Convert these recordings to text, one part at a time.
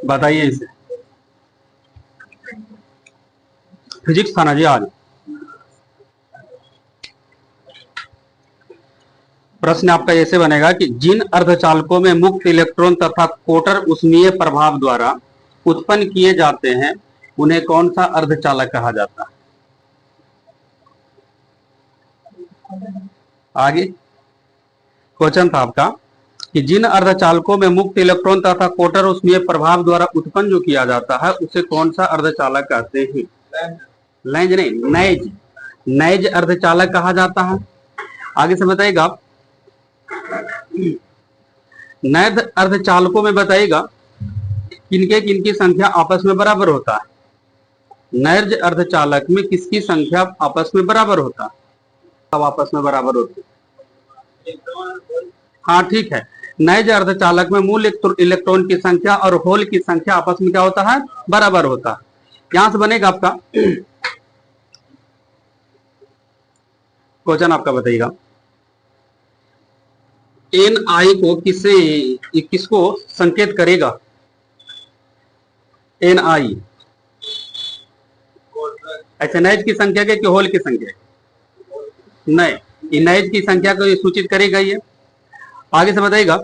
बताइए इसे। फिजिक्स था ना जी आज। प्रश्न आपका ऐसे बनेगा कि जिन अर्धचालकों में मुक्त इलेक्ट्रॉन तथा कोटर ऊष्मीय प्रभाव द्वारा उत्पन्न किए जाते हैं उन्हें कौन सा अर्धचालक कहा जाता है। आगे क्वेश्चन था आपका कि जिन अर्धचालकों में मुक्त इलेक्ट्रॉन तथा कोटर ऊष्मीय प्रभाव द्वारा उत्पन्न जो किया जाता है उसे कौन सा अर्धचालक कहते हैं। लेंज नहीं, नैज। नैज अर्धचालक कहा जाता है। आगे से बताइएगा नैज अर्धचालकों में बताइएगा किनके किनकी संख्या आपस में बराबर होता है। नैज अर्धचालक में किसकी संख्या आपस में बराबर होता है। अब आपस में बराबर होती है। हाँ ठीक है, नैज अर्धचालक में मूल इलेक्ट्रॉन की संख्या और होल की संख्या आपस में क्या होता है, बराबर होता है। यहां से बनेगा आपका क्वेश्चन आपका बताइएगा एन आई को किसको संकेत करेगा। एन आई ऐसे नैज की संख्या के कि होल की संख्या। नहीं, नैज की संख्या को ये सूचित करेगा। ये आगे से बताइएगा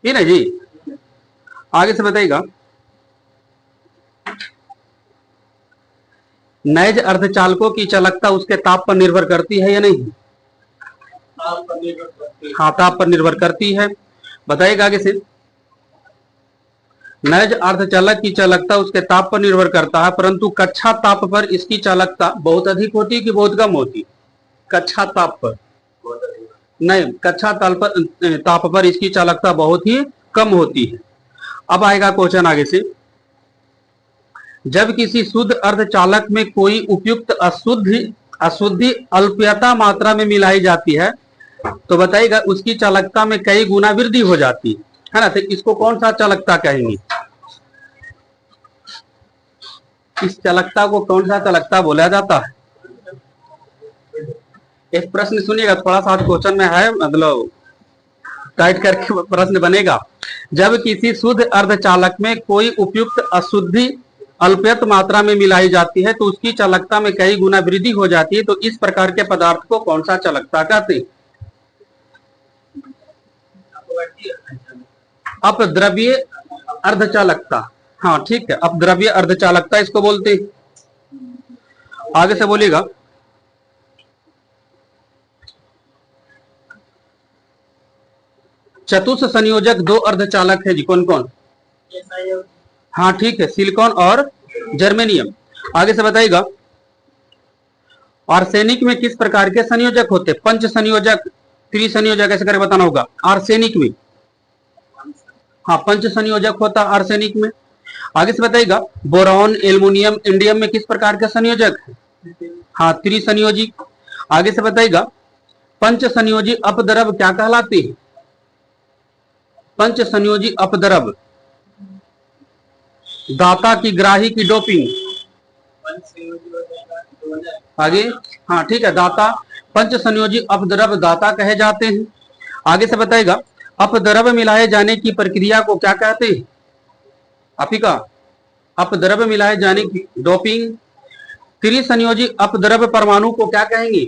ये ना जी। आगे से बताइएगा नैज अर्धचालकों की चालकता उसके ताप पर निर्भर करती है या नहीं। हाँ, ताप पर निर्भर करती है। बताइएगा आगे से नैज अर्धचालक की चालकता उसके ताप पर निर्भर करता है परंतु कक्षा ताप पर इसकी चालकता बहुत अधिक होती है कि बहुत कम होती है। कक्षा ताप पर नहीं, कक्षा ताप पर इसकी चालकता बहुत ही कम होती है। अब आएगा क्वेश्चन आगे से जब किसी शुद्ध अर्धचालक में कोई उपयुक्त अशुद्धि अल्पता मात्रा में मिलाई जाती है तो बताइएगा उसकी चालकता में कई गुना वृद्धि हो जाती है ना। तो इसको कौन सा चालकता कहेंगे। इस चालकता को कौन सा चालकता बोला जाता है। एक प्रश्न सुनिएगा, थोड़ा सा क्वेश्चन में है, मतलब टाइट करके प्रश्न बनेगा। जब किसी शुद्ध अर्धचालक में कोई उपयुक्त अशुद्धि अल्पत मात्रा में मिलाई जाती है तो उसकी चालकता में कई गुना वृद्धि हो जाती है तो इस प्रकार के पदार्थ को कौन सा चालकता कहते हैं। अपद्रव्य अर्धचालकता। हाँ ठीक है, अपद्रव्य अर्धचालकता इसको बोलते हैं। आगे से बोलिएगा चतुष्क संयोजक दो अर्धचालक है जी, कौन कौन। हाँ ठीक है, सिलिकॉन और जर्मेनियम। आगे से बताइएगा आर्सेनिक में किस प्रकार के संयोजक होते हैं। पंच संयोजक, त्रिसंयोजक, ऐसे करके बताना होगा। आर्सेनिक में हाँ पंच संयोजक होता है आर्सेनिक में। आगे से बताइएगा बोरॉन एल्युमिनियम इंडियम में किस प्रकार के संयोजक है। हाँ त्रिसंयोजी। आगे से बताइएगा पंच संयोजी अपद्रव क्या कहलाते हैं। पंच संयोजी अपद्रव दाता की ग्राही की डोपिंग। आगे हाँ ठीक है, दाता पंच संयोजी अपद्रव दाता कहे जाते हैं। आगे से बताएगा अपद्रव मिलाए जाने की प्रक्रिया को क्या कहते हैं। अपिका अपद्रव मिलाए जाने की डोपिंग। त्रिसंयोजी अपद्रव परमाणु को क्या कहेंगे,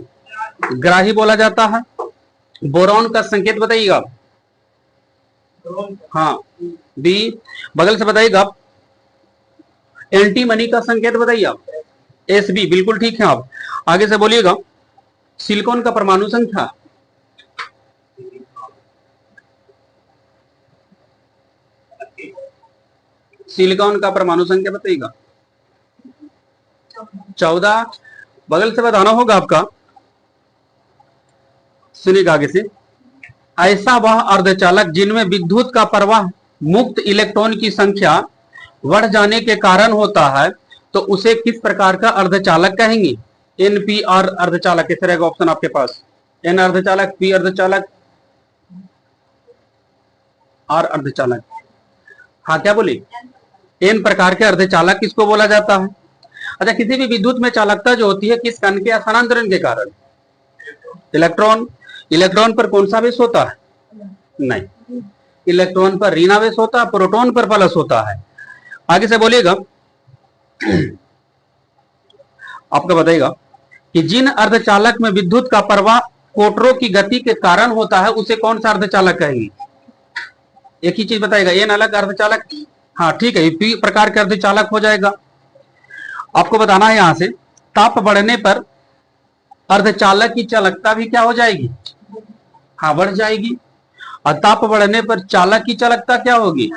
ग्राही बोला जाता है। बोरॉन का संकेत बताइएगा। हाँ बी। बगल से बताइएगा एंटीमनी का संकेत बताइए आप। एस बी, बिल्कुल ठीक है आप। आगे से बोलिएगा सिलिकॉन का परमाणु संख्या। सिलिकॉन का परमाणु संख्या बताइएगा 14। बगल से बताना होगा आपका, सुनिएगा आगे से ऐसा वह अर्धचालक जिनमें विद्युत का प्रवाह मुक्त इलेक्ट्रॉन की संख्या बढ़ जाने के कारण होता है तो उसे किस प्रकार का अर्धचालक कहेंगे। एनपीआर अर्धचालक, इस तरह का ऑप्शन आपके पास। एन अर्धचालक, पी अर्धचालक, आर अर्धचालक। हाँ क्या बोले, एन प्रकार के अर्धचालक किसको बोला जाता है। अच्छा, किसी भी विद्युत में चालकता जो होती है किस कण के स्थानांतरण के कारण। इलेक्ट्रॉन। इलेक्ट्रॉन पर कौन सा विष होता है, नहीं, इलेक्ट्रॉन पर ऋण आवेश होता है, प्रोटॉन पर प्लस होता है। आगे से बोलिएगा, आपका बताइएगा कि जिन अर्धचालक में विद्युत का प्रवाह कोटरों की गति के कारण होता है उसे कौन सा अर्धचालक कहेंगे? एक ही चीज बताएगा, एन अलग अर्धचालक। हाँ ठीक है, पी प्रकार के अर्धचालक हो जाएगा। आपको बताना है यहां से, ताप बढ़ने पर अर्धचालक की चालकता भी क्या हो जाएगी? हाँ, बढ़ जाएगी। और ताप बढ़ने पर चालक की चालकता क्या होगी?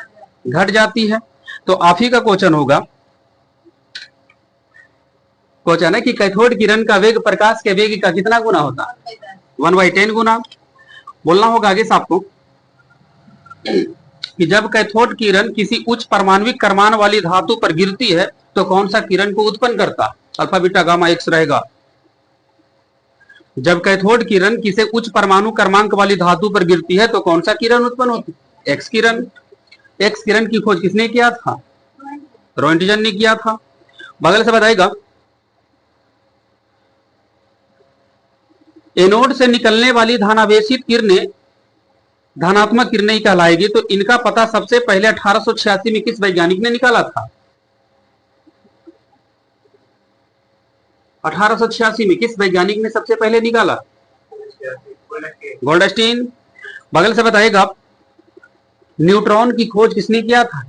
घट जाती है। तो आप ही का क्वेश्चन होगा, क्वेश्चन है कि कैथोड किरण का वेग प्रकाश के वेग का कितना गुना होता है? 1/10 गुना। बोलना होगा आगे से आपको कि जब कैथोड किरण किसी उच्च परमाणविक क्रमांक वाली धातु पर गिरती है तो कौन सा किरण को उत्पन्न करता? अल्फा बीटा गामा एक्स रहेगा। जब कैथोड किरण किसी उच्च परमाणु क्रमांक वाली धातु पर गिरती है तो कौन सा किरण उत्पन्न होती? एक्स किरण। एक्स किरण की खोज किसने किया था? रोएंटजन ने किया था। बगल से बताएगा, एनोड से निकलने वाली धनावेशित किरणें धनात्मक किरणें कहलाएगी। तो इनका पता सबसे पहले 1886 में किस वैज्ञानिक ने निकाला था? 1886 में किस वैज्ञानिक ने सबसे पहले निकाला? गोल्डस्टीन। बगल से बताएगा, न्यूट्रॉन की खोज किसने किया था?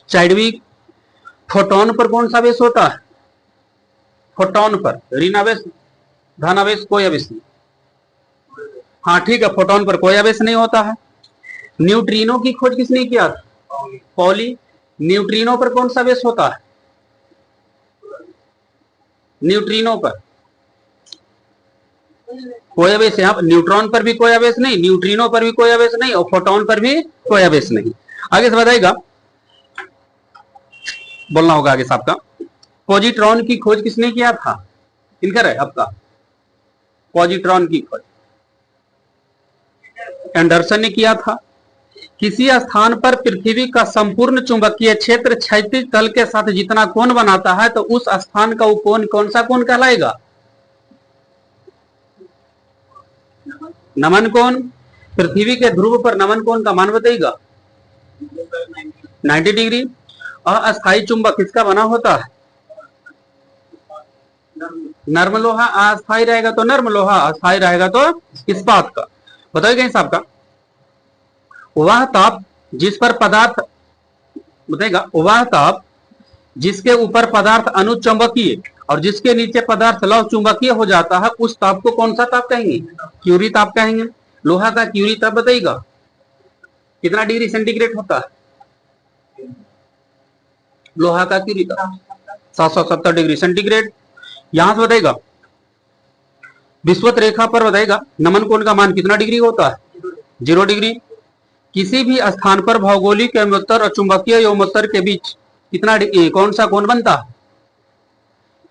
चाइडविक। फोटोन पर कौन सा आवेश होता है? फोटोन पर ऋण आवेश, धन आवेश, कोई आवेश नहीं। हाँ ठीक है, फोटोन पर कोई आवेश नहीं होता है। न्यूट्रिनो की खोज किसने किया था? पॉली। न्यूट्रिनो पर कौन सा आवेश होता है? न्यूट्रिनो पर कोई आवेश, यहाँ न्यूट्रॉन पर भी कोई आवेश नहीं, न्यूट्रिनो पर भी कोई आवेश नहीं और फोटोन पर भी कोई आवेश नहीं। आगे से बताएगा, बोलना होगा आगे से आपका, पॉजिट्रॉन की खोज किसने किया था? किनकर है आपका? पॉजिट्रॉन की खोज एंडरसन ने किया था। किसी स्थान पर पृथ्वी का संपूर्ण चुंबकीय क्षेत्र क्षैतिज तल के साथ जितना कोण बनाता है तो उस स्थान का कोण कौन सा कोण कहलाएगा? नमन कोण। पृथ्वी के ध्रुव पर नमन कोण का मान बताइएगा। 90 डिग्री। अस्थायी चुंबक किसका बना होता है? नर्म लोहा। अस्थायी रहेगा तो नर्म लोहा, अस्थायी रहेगा तो इस्पात का। बताइएगा इस आपका, वह ताप जिस पर पदार्थ, बताएगा, वह ताप जिसके ऊपर पदार्थ अनुचुंबकीय और जिसके नीचे पदार्थ लौह चुंबकीय हो जाता है उस ताप को कौन सा ताप कहेंगे? क्यूरी ताप कहेंगे। लोहा का क्यूरी ताप बताइएगा कितना डिग्री सेंटीग्रेड होता है? लोहा का क्यूरी ताप 770 डिग्री सेंटीग्रेड। यहां से बताएगा, विषुवत रेखा पर बताएगा नमन कोण का मान कितना डिग्री होता है? 0 डिग्री। किसी भी स्थान पर भौगोलिक यमोत्तर और चुंबकीय यमोत्तर के बीच कितना कौन सा कोण बनता है?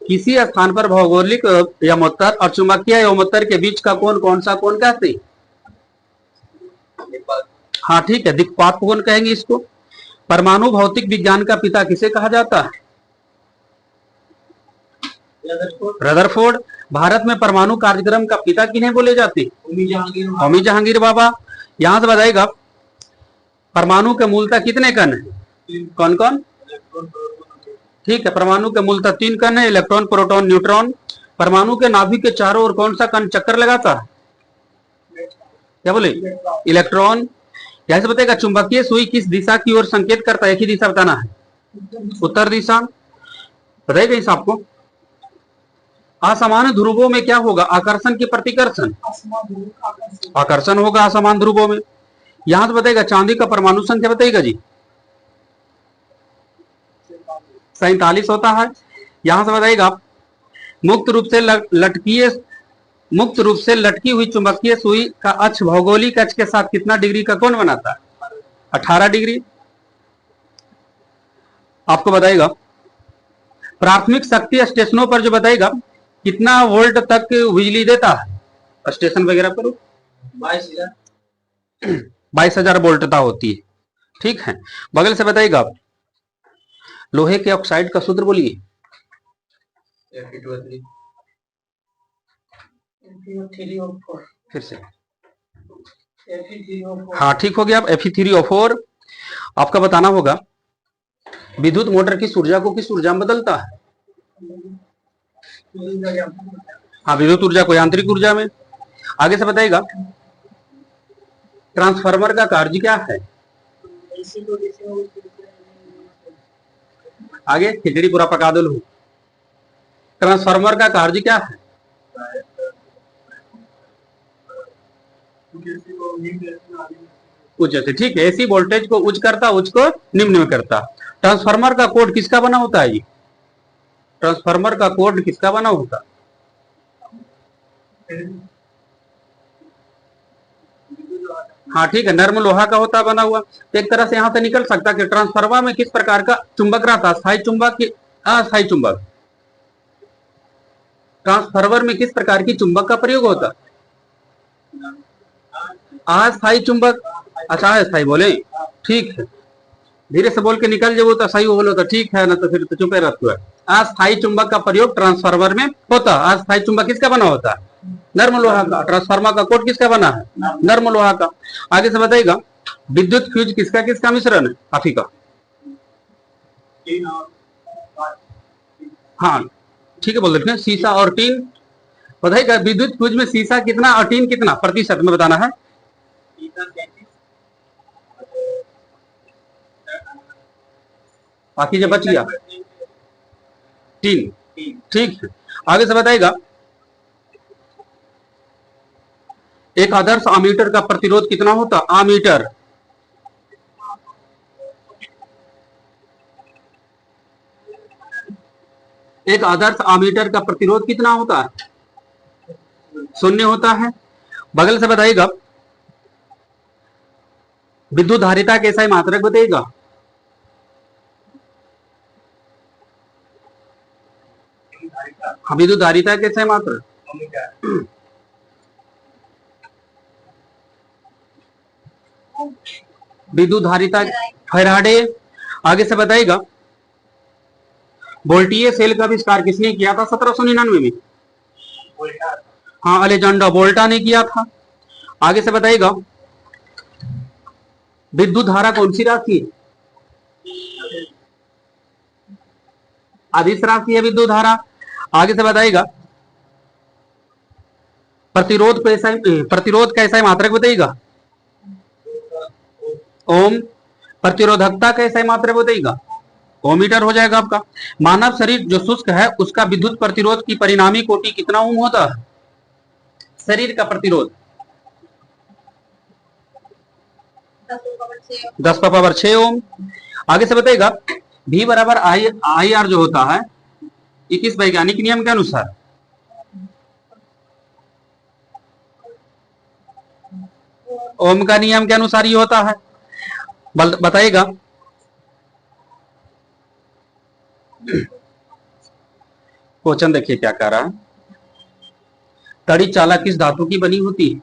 किसी स्थान पर भौगोलिक यमोत्तर और चुंबकीय यमोत्तर के बीच का कोण कौन सा कोण कहते हैं? हाँ ठीक है, दिक्पात कोण कहेंगे इसको। परमाणु भौतिक विज्ञान का पिता किसे कहा जाता है? रदरफोर्ड। भारत में परमाणु कार्यक्रम का पिता किन्हें बोले जाते हैं? होमी जहांगीर बाबा। यहां से बताएगा, परमाणु के मूलतः कितने कण हैं? कौन कौन? ठीक है, परमाणु के मूलतः 3 कण है, इलेक्ट्रॉन, प्रोटॉन, न्यूट्रॉन। परमाणु के नाभिक के चारों ओर कौन सा कण चक्कर लगाता है? क्या बोले? इलेक्ट्रॉन। यहां से बताएगा, चुंबकीय सुई किस दिशा की ओर संकेत करता है? एक ही दिशा बताना है, उत्तर दिशा। बताइएगा इस आपको, असमान ध्रुवों में क्या होगा? आकर्षण की प्रतिकर्षण? आकर्षण होगा असमान ध्रुवों में। यहां से बताएगा, चांदी का परमाणु संख्या बताइएगा जी। 47 होता है। यहां से बताइएगा, मुक्त रूप से लटकी हुई चुंबकीय सुई का अक्ष भौगोलिक अक्ष के साथ कितना डिग्री का कोण बनाता है? 18 डिग्री। आपको बताइएगा, प्राथमिक शक्ति स्टेशनों पर जो बताइएगा कितना वोल्ट तक बिजली देता है स्टेशन वगैरह पर? 22,000 वोल्टता होती है। ठीक है, बगल से बताइएगा, लोहे के ऑक्साइड का सूत्र बोलिए। फिर से हाँ ठीक हो गया। Fe3O4 आपका बताना होगा विद्युत मोटर किस ऊर्जा को किस ऊर्जा में बदलता है। हाँ विद्युत ऊर्जा को यांत्रिक ऊर्जा में। आगे से बताइएगा ट्रांसफार्मर का कार्य क्या है। आगे खिचड़ी पूरा पका दो। ट्रांसफार्मर का कार्य क्या है। उच्च से, ठीक है। एसी वोल्टेज को उच्च करता, उच्च को निम्न में करता। ट्रांसफार्मर का कोड किसका बना होता है। ट्रांसफार्मर का कोड किसका बना होता। हाँ ठीक है, नर्म लोहा का होता बना हुआ। तो एक तरह से यहां से निकल सकता कि ट्रांसफार्मर में किस प्रकार का चुंबक रहता, स्थायी चुंबक की अस्थायी चुंबक। ट्रांसफार्मर में किस प्रकार की चुंबक का प्रयोग होता। अस्थायी चुंबक। अच्छा अस्थायी बोले, ठीक है। धीरे से बोल के निकल जाओ तो सही बोलो तो ठीक है, ना तो फिर तो चुपे रहते है। अस्थायी चुंबक का प्रयोग ट्रांसफार्मर में होता। अस्थायी चुंबक किसका बना होता है, नर्म लोहा का। ट्रांसफार्मर का कोड किसका बना है, नर्म लोहा का। आगे से बताइएगा विद्युत फ्यूज किसका किसका मिश्रण है, काफी का। हाँ ठीक है, बोल देते हैं शीशा और टीन। बताइएगा विद्युत फ्यूज में शीशा कितना और टीन कितना प्रतिशत में बताना है। बाकी जो बच गया टीन, ठीक है। आगे से बताइएगा एक आदर्श आमीटर का प्रतिरोध कितना होता। आमीटर, एक आदर्श आमीटर का प्रतिरोध कितना होता है, 0 होता है। बगल से बताइएगा विद्युत धारिता कैसा है मात्रक बताइएगा। विद्युत धारिता कैसा है मात्रक। विद्युत धारिता फैराडे। आगे से बताइएगा वोल्टीय सेल का आविष्कार किसने किया था 1799 में। हाँ अलेक्जेंडर वोल्टा ने किया था। आगे से बताइएगा विद्युत धारा कौन सी राशि है, अदिश राशि है विद्युत धारा। आगे से बताइएगा प्रतिरोध कैसा है मात्रक बताइएगा। ओम। प्रतिरोधकता कैसा है मात्रक बताइएगा, ओमीटर हो जाएगा आपका। मानव शरीर जो शुष्क है उसका विद्युत प्रतिरोध की परिणामी कोटि कितना ओम होता है, शरीर का प्रतिरोध 10⁻6 ओम। आगे से बताइएगा V बराबर आई आर जो होता है ये किस वैज्ञानिक नियम के अनुसार। ओम का नियम के अनुसार ये होता है। बताइएगा क्वेश्चन देखिए क्या कह रहा है। तड़ी चाला किस धातु की बनी होती है,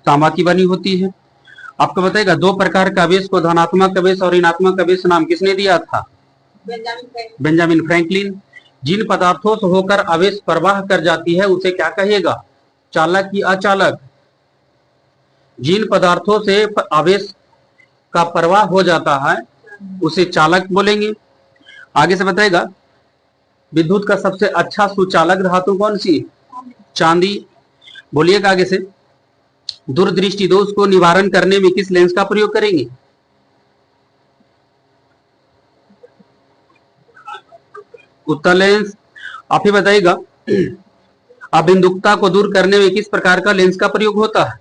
तांबा की बनी होती है। आपको बताइएगा दो प्रकार का आवेश को धनात्मक आवेश और ऋणात्मक आवेश नाम किसने दिया था, बेंजामिन फ्रैंकलिन। जिन पदार्थों से होकर आवेश प्रवाह कर जाती है उसे क्या कहिएगा, चालक की अचालक। जिन पदार्थों से आवेश का प्रवाह हो जाता है उसे चालक बोलेंगे। आगे से बताएगा विद्युत का सबसे अच्छा सुचालक धातु कौन सी है, चांदी। बोलिएगा आगे से दूरदृष्टि दोष को निवारण करने में किस लेंस का प्रयोग करेंगे, उत्तल लेंस। आप ही बताइएगा अबिंदुकता को दूर करने में किस प्रकार का लेंस का प्रयोग होता है।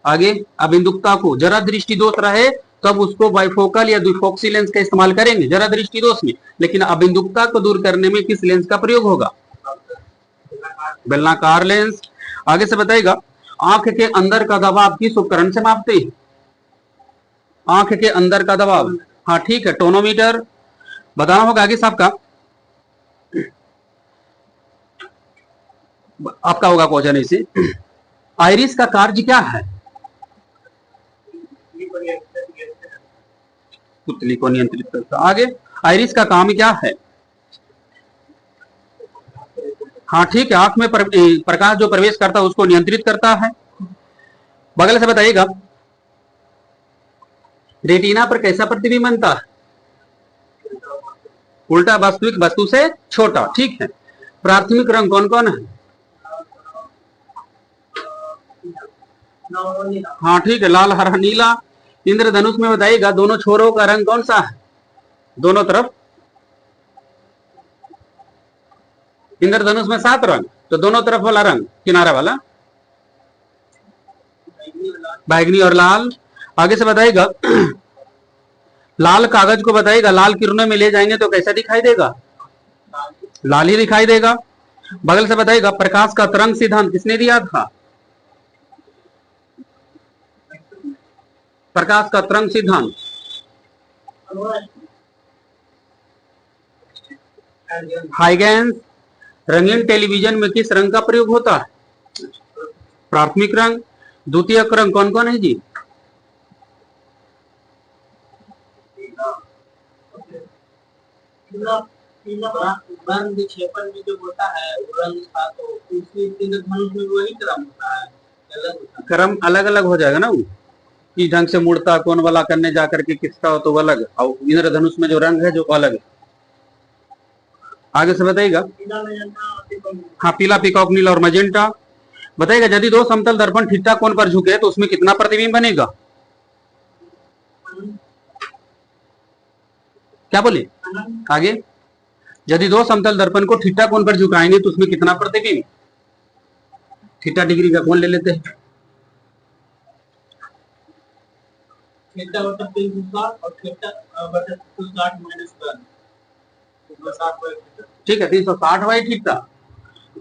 आगे अबिंदुकता को जरा दृष्टि दोष रहे तब उसको बाइफोकल या द्विफोक्सी लेंस का इस्तेमाल करेंगे जरा दृष्टि दोष में, लेकिन अबिंदुकता को दूर करने में किस लेंस का प्रयोग होगा, बेलनाकार लेंस। आगे से बताइएगा आंख के अंदर का दबाव किस उपकरण से मापते हैं, आंख के अंदर का दबाव। हाँ ठीक है, टोनोमीटर। बताना होगा आगे साहब का आपका होगा क्वेश्चन इसे। आइरिस का कार्य क्या है, पुतली को नियंत्रित करता। आगे आइरिस का काम क्या है, हाँ ठीक है, आंख में प्रकाश जो प्रवेश करता है उसको नियंत्रित करता है। बगल से बताइएगा रेटिना पर कैसा प्रतिबिंब बनता है? उल्टा, वास्तविक वस्तु से छोटा। ठीक है। प्राथमिक रंग कौन कौन है? हाँ ठीक है, लाल हरा नीला। इंद्रधनुष में बताइएगा दोनों छोरों का रंग कौन सा है? दोनों तरफ इंद्रधनुष में 7 रंग, तो दोनों तरफ वाला रंग किनारा वाला बैगनी और लाल। आगे से बताइएगा लाल कागज को बताइएगा लाल किरणों में ले जाएंगे तो कैसा दिखाई देगा? लाल ही दिखाई देगा। बगल से बताइएगा प्रकाश का तरंग सिद्धांत किसने दिया था? प्रकाश का तरंग सिद्धांत हाइगेंस। रंगीन टेलीविजन में किस रंग का प्रयोग होता है? प्राथमिक रंग। द्वितीयक रंग कौन कौन है जी? रंग विक्षेपण में जो होता है रंग था तो उसी इंद्रधनुष में वही क्रम होता है, क्रम अलग अलग हो जाएगा ना, वो किस ढंग से मुड़ता, कौन वाला करने जाकर के किसका हो तो वो अलग, और इंद्रधनुष में जो रंग है जो अलग है। आगे से बताइएगा हाँ, पीला, पीकॉक, नीला और मजेंटा। बताइएगा यदि दो समतल दर्पण थीटा कोण पर झुके तो उसमें कितना प्रतिबिंब बनेगा? क्या बोले? आगे, यदि दो समतल दर्पण को थीटा कोण पर झुकाएंगे तो उसमें कितना प्रतिबिंब? थीटा डिग्री का कोण ले लेते हैं। थीटा बटा 360 और थीटा बटा 360 माइनस 1 ठीक है, 360 बाई थीटा,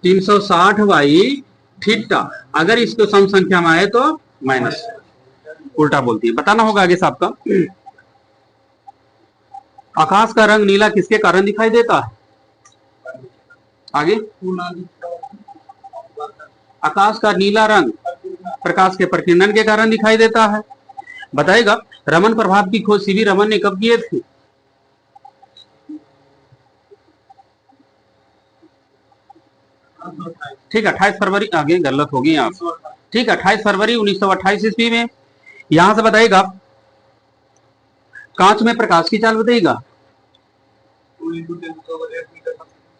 360 बाई थीटा। अगर इसको सम संख्या में आए तो माइनस, उल्टा बोलती है। बताना होगा आगे से आपका। आकाश का रंग नीला किसके कारण दिखाई देता है? आगे, आकाश का नीला रंग प्रकाश के प्रकीर्णन के कारण दिखाई देता है। बताएगा रमन प्रभाव की खोज सीवी रमन ने कब किए थे? ठीक है, 28 फरवरी, आगे गलत होगी आप। ठीक है, 28 फरवरी 1928 ईस्वी में। यहां से बताइएगा कांच में प्रकाश की चाल बताइएगा।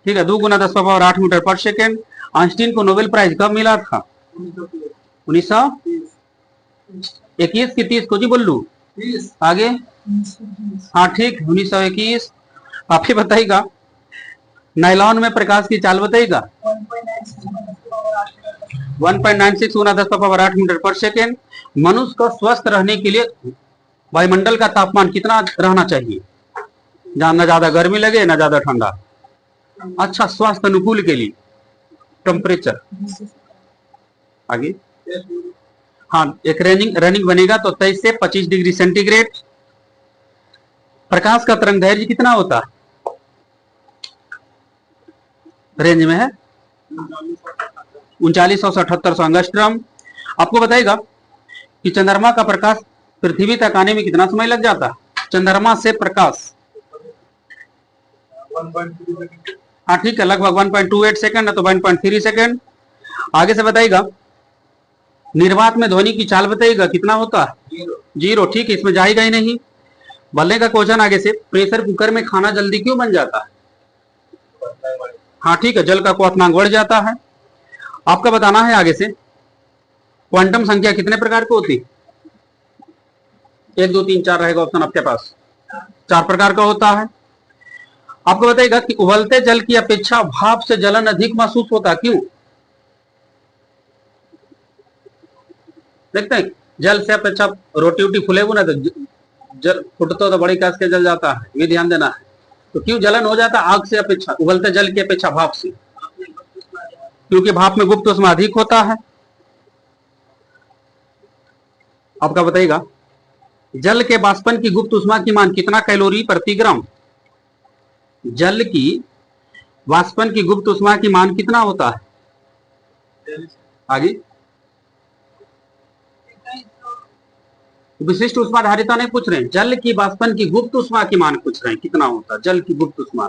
ठीक है, 2 गुना 10 पावर 8 मीटर पर सेकेंड। आइंस्टीन को नोबेल प्राइज कब मिला था? 1921 की 30 को जी बोलू। आगे, हाँ ठीक, 1921। आप ही बताइएगा नायलॉन में प्रकाश की चाल बताइएगा। 1.96 गुना 10 पावर 8 मीटर पर सेकेंड। मनुष्य को स्वस्थ रहने के लिए वायुमंडल का तापमान कितना रहना चाहिए? जहां न ज्यादा गर्मी लगे न ज्यादा ठंडा, अच्छा स्वास्थ्य अनुकूल के लिए टेम्परेचर। आगे, हाँ एक रनिंग बनेगा तो 23 से 25 डिग्री सेंटीग्रेड। प्रकाश का तरंग दैर्घ्य कितना होता है? रेंज में है 3900 से 7800 एंगस्ट्रम। आपको बताएगा कि चंद्रमा का प्रकाश पृथ्वी तक आने में कितना समय लग जाता है? चंद्रमा से प्रकाश, हाँ ठीक है, लगभग 1.28 सेकंड है तो 1.3 सेकंड। आगे से बताइएगा निर्वात में ध्वनि की चाल बताइएगा कितना होता है? 0। ठीक है, इसमें जाएगा ही नहीं। बोलने का क्वेश्चन आगे से, प्रेशर कुकर में खाना जल्दी क्यों बन जाता है? हाँ ठीक है, जल का क्वथनांक बढ़ जाता है। आपका बताना है आगे से क्वांटम संख्या कितने प्रकार की होती? 1 2 3 4 रहेगा ऑप्शन आपके पास। 4 प्रकार का होता है। आपको बताइएगा कि उबलते जल की अपेक्षा भाप से जलन अधिक महसूस होता, क्यों? देखते हैं, जल से अपेक्षा रोटी वोटी फुलेगू ना तो जल फुटतो तो बड़ी काश के जल जाता है, ये ध्यान देना है। तो क्यों जलन हो जाता आग से अपेक्षा, उबलते जल की अपेक्षा भाप से? क्योंकि भाप में गुप्त उष्मा अधिक होता है। आपका बताइएगा जल के वाष्पन की गुप्त उष्मा की मान कितना कैलोरी प्रति ग्राम? जल की वाष्पन की गुप्त उष्मा की मान कितना होता है? आगे, विशिष्ट उष्मा धारिता नहीं पूछ रहे हैं, जल की वाष्पन की गुप्त उष्मा की मान पूछ रहे हैं कितना होता है। जल की गुप्त उष्मा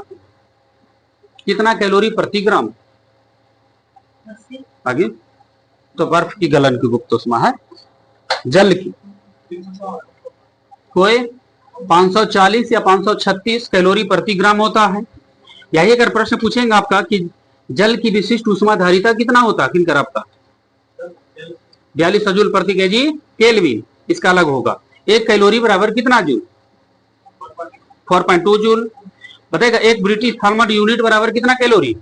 कितना कैलोरी प्रति ग्राम? आगे, तो बर्फ की गलन की गुप्त उष्मा है जल की। कोई 540 या 536 कैलोरी प्रति ग्राम होता है। यही अगर प्रश्न पूछेंगे आपका कि जल की विशिष्ट उष्माधारिता कितना होता है, किनकर आपका 42 जूल प्रति केजी केल्विन, इसका अलग होगा। 1 कैलोरी बराबर कितना जूल, 4.2 जूल। बताएगा एक ब्रिटिश थर्मल यूनिट बराबर कितना कैलोरी,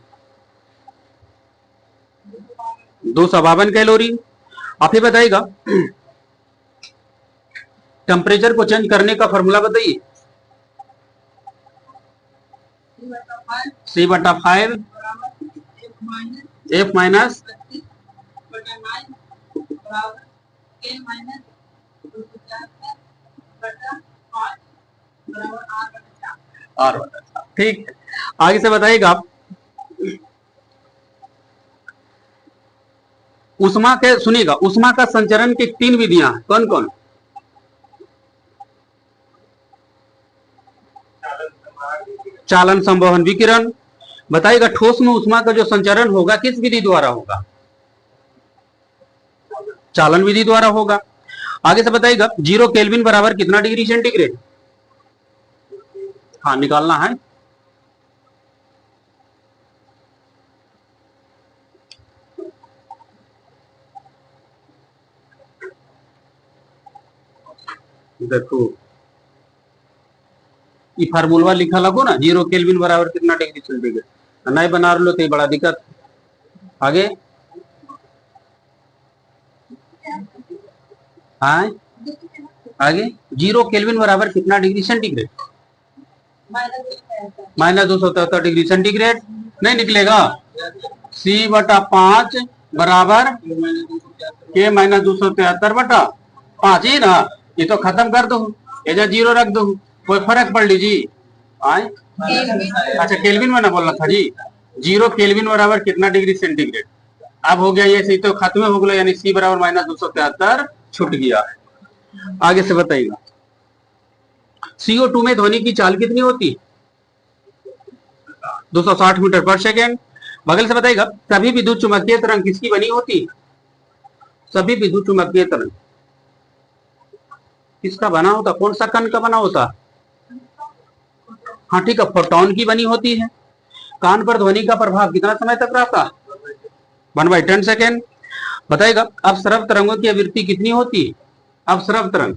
252 कैलोरी। आप ही बताइएगा टेम्परेचर को चेंज करने का फॉर्मूला बताइए। C/5 F minus R। ठीक, आगे से बताइएगा उष्मा के, सुनिएगा उष्मा का संचरण की 3 विधियां कौन कौन, चालन, संवहन, विकिरण। बताइएगा ठोस में उष्मा का जो संचरण होगा किस विधि द्वारा होगा, चालन विधि द्वारा होगा। आगे से बताइएगा 0 केल्विन बराबर कितना डिग्री सेंटीग्रेड, हाँ निकालना है। देखो ये फार्मूला लिखा लगो ना, 0 केल्विन बराबर कितना डिग्री सेंटीग्रेड, नहीं बना लो तो ये बड़ा दिक्कत। आगे हाँ आगे 0 केल्विन बराबर कितना डिग्री सेंटीग्रेड, -273 डिग्री सेंटीग्रेड। नहीं निकलेगा, C/5 बराबर K-273/5 ही ना, ये तो खत्म कर दो, ये जो 0 रख दो, कोई फर्क पड़ लीजिए। अच्छा केल्विन में ना बोलना था जी, 0 केल्विन बराबर कितना डिग्री सेंटीग्रेड। अब हो गया ये, सही तो खत्म हो गया, यानी C बराबर -273 छूट गया। आगे से बताइएगा CO2 में ध्वनि की चाल कितनी होती है, 260 मीटर पर सेकेंड। बगल से बताइएगा सभी विद्युत चुम्बकीय तरंग किसकी बनी होती है, सभी विद्युत चुम्बकीय तरंग किसका बना होता, कौन सा कण का बना होता, हाँ ठीक है, फोटोन की बनी होती है। कान पर ध्वनि का प्रभाव कितना समय तक रहता, 1/10 सेकेंड। बताइएगा अपसरब तरंगों की आवृत्ति कितनी होती है, अपसरब तरंग,